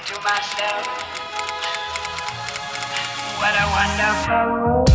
to myself, what a wonderful world.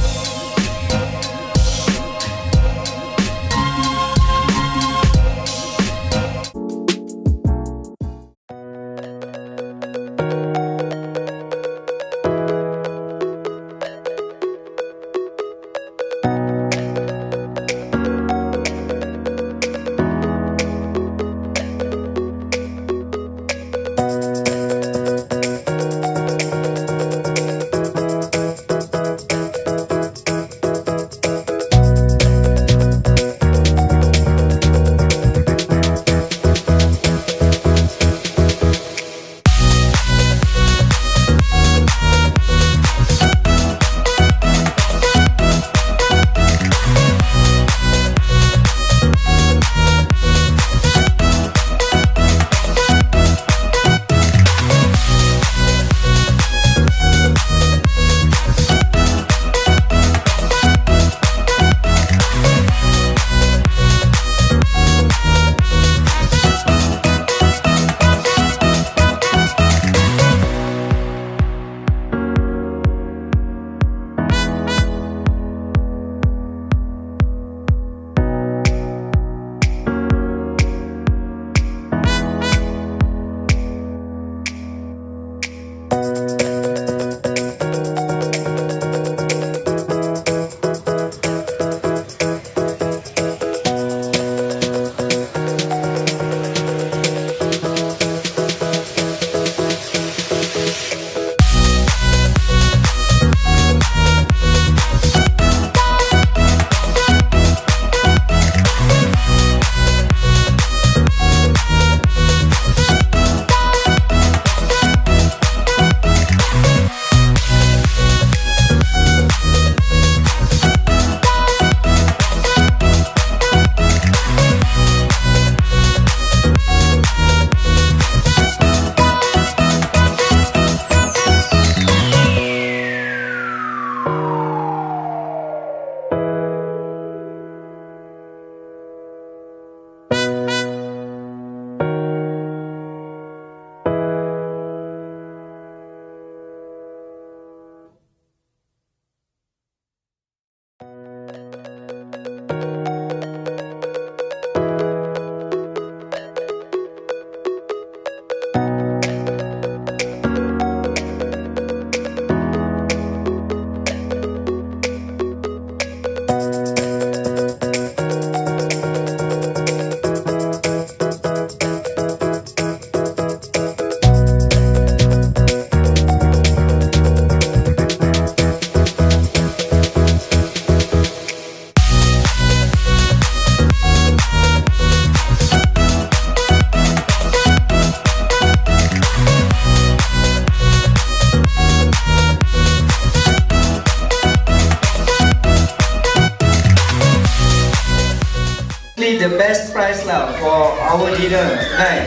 The best price now for our dinner night.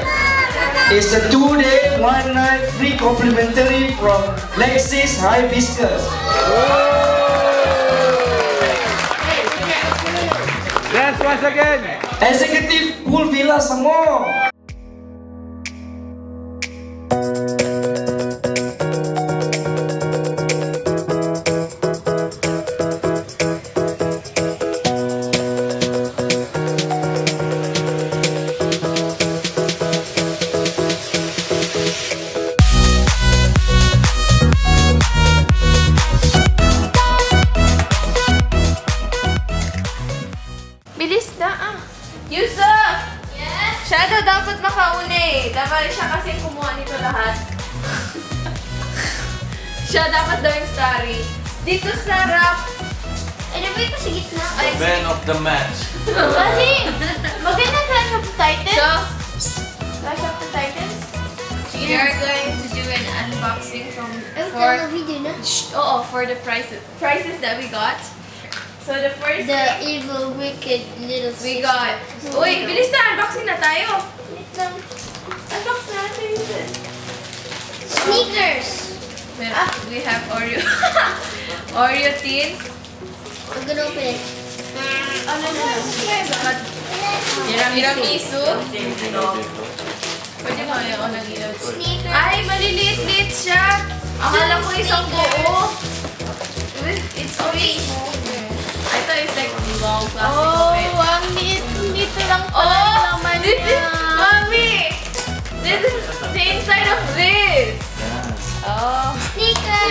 It's a 2-day, 1-night free complimentary from Lexis Hibiscus. Dance once again. Executive pool villa some more. Bilis na Yusuf! Yes? Siya daw dapat makauna eh. Dapat siya kasi kumuha nito lahat. Siya dapat daw yung story. Dito sa rap. Ano ba ito sa gitna? The man of the match. Kasi, maganda Clash of Titans. Clash of the Titans. We are going to do an unboxing from Ay, video na. for the prices that we got. So the first The thing evil, wicked little we sister. got. Uy, bilis na! Unboxing na tayo! Wait lang. Unbox na natin yun. Sneakers. We have Oreo. Oreo tins. I'm gonna open it. Ano na? Tiramisu. Pwede mo yung nag-iot. Sneakers. Ay, maliliit siya. Akala ko isang buo. It's okay. I thought it's like long plastic of it. Oh, ang liit. Dito lang pala Oh, naman this is, niya. Mommy! This is the inside of this. Oh. Sneaker.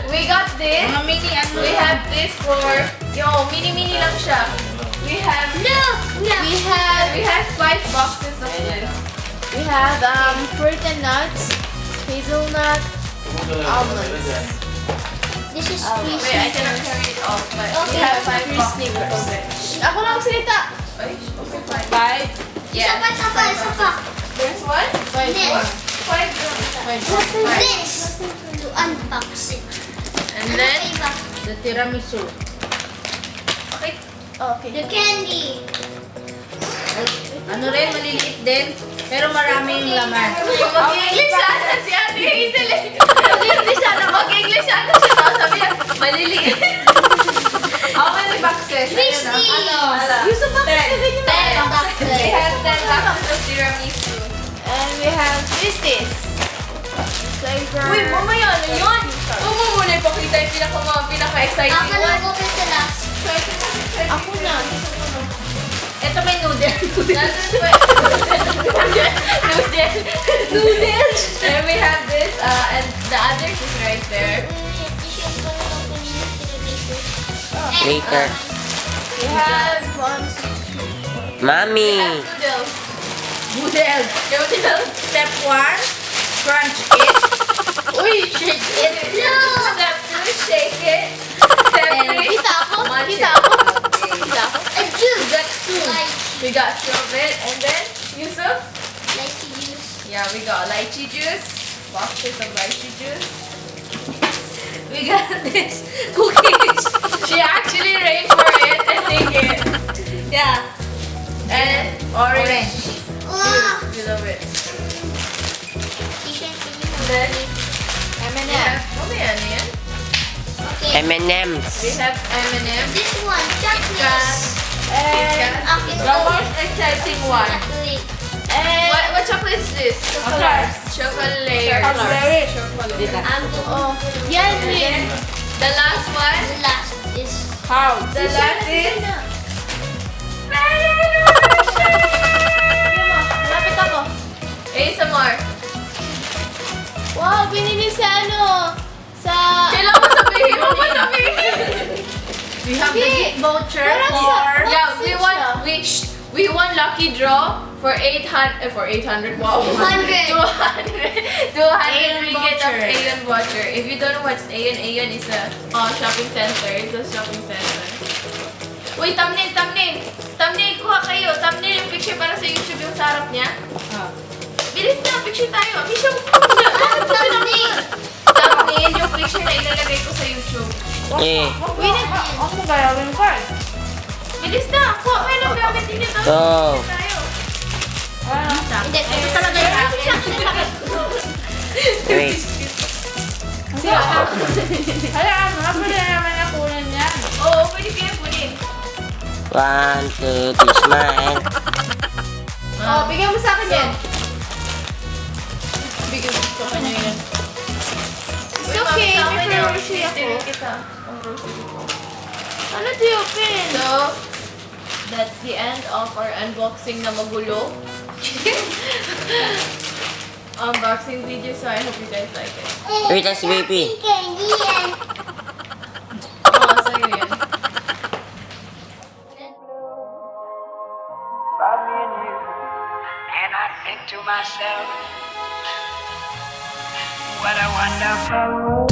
We got this. Mga mini ano. We have this for, mini lang siya. We have, Look. we have 5 boxes of this. We have fruit and nuts, hazelnut, almonds. This is Wait, I cannot carry it off, but we Okay, have 5 free boxes of it. Ako lang magsalita. Ay, okay, 5. Yeah. Isa pa. There's one? This. 5 doon. This. To unbox it. And then, the tiramisu. okay. Okay. The candy. Ano rin, maliliit din, pero maraming laman. Mag-English ata si Ate Hazel eh. Mag-English ata siya. Tapos sabi niya, maliliit. How many boxes? Ayun na. 60. Ano? Yusuf, bakit sabi niyo 10 boxes. We have 10 boxes of tiramisu. And we have this. Flavor. Uy, mamaya na yun. Huwag mo muna ipakita yung pinaka-exciting Ako na one. go to last. Ako na. Ito may noodle. Noodles. And we have this, and the others is right there. Later. We have Mommy. noodles. Noodle. Noodles. Step 1, crunch it. Uy, shake it. Step 2, shake it. Step 3, Kita ako. munch Kita it. ako. Okay. Kita ako. A juice. We got 2. We got 2 of it. And then, Yusuf? Lychee juice. Yeah, we got lychee juice. Boxes of lychee juice. We got this cookies. She actually ran for it and take it. Yeah. And orange. Wow. We love it. T-shirt. And then we have, ano yan? Okay. M&M's. We have M&M. This one, chocolate. And Okay. the most exciting one. Chocolate. And what chocolate is this? Chocolate. Chocolate. Chocolate. Chocolate. Oh, yan And then din. the last one. The last is How? The last is Lapit ako. ASMR. Wow, binili sa sa... Kailangan mo sabihin. Huwag mo sabihin. We have the gift voucher Yeah, for... we won lucky draw for 800. Wow. 200. 200 Aeon ringgit of voucher. Aeon voucher. If you don't know what's Aeon, Aeon is a shopping center. It's a shopping center. Uy, thumbnail. Thumbnail, kuha kayo. Thumbnail yung picture para sa YouTube yung sa harap niya. Bilis na, picture tayo. Misha, thumbnail. thumbnail yung picture na ilalagay ko sa YouTube. Eh. Ako gagawin ko. Bilis na, kuha kayo ng gamit ninyo. Tapos Go. tayo. Hindi, ito talaga yung akin. Wait. Alam mo, pwede naman na kunin yan. Oo, pwede pinapunin. 1, 2, 3, smile. Oh, bigyan mo sa akin yan. Bigyan mo sa kanya yan. It's okay, may Ferrari ako. Kita. Ang grocery ko. Ano to open? So, that's the end of our unboxing na magulo. Unboxing video, so I hope you guys like it. Wait, that's baby. Candy and Oh, so yun. About me and you, and I think to myself, what a wonderful world.